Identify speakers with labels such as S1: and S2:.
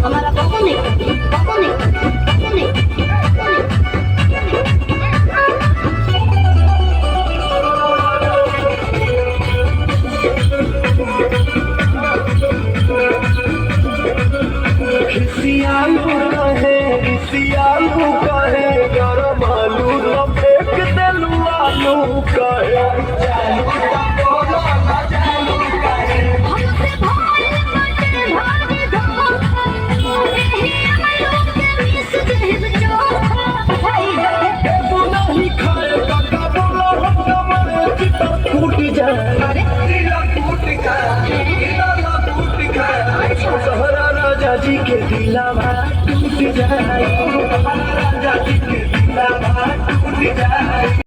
S1: हमारा पप्पू नहीं
S2: सियालू कहे गरम आलू तो फेंक देलू आलू कहे सहरा राजा जी के दिलावा टूट जाए।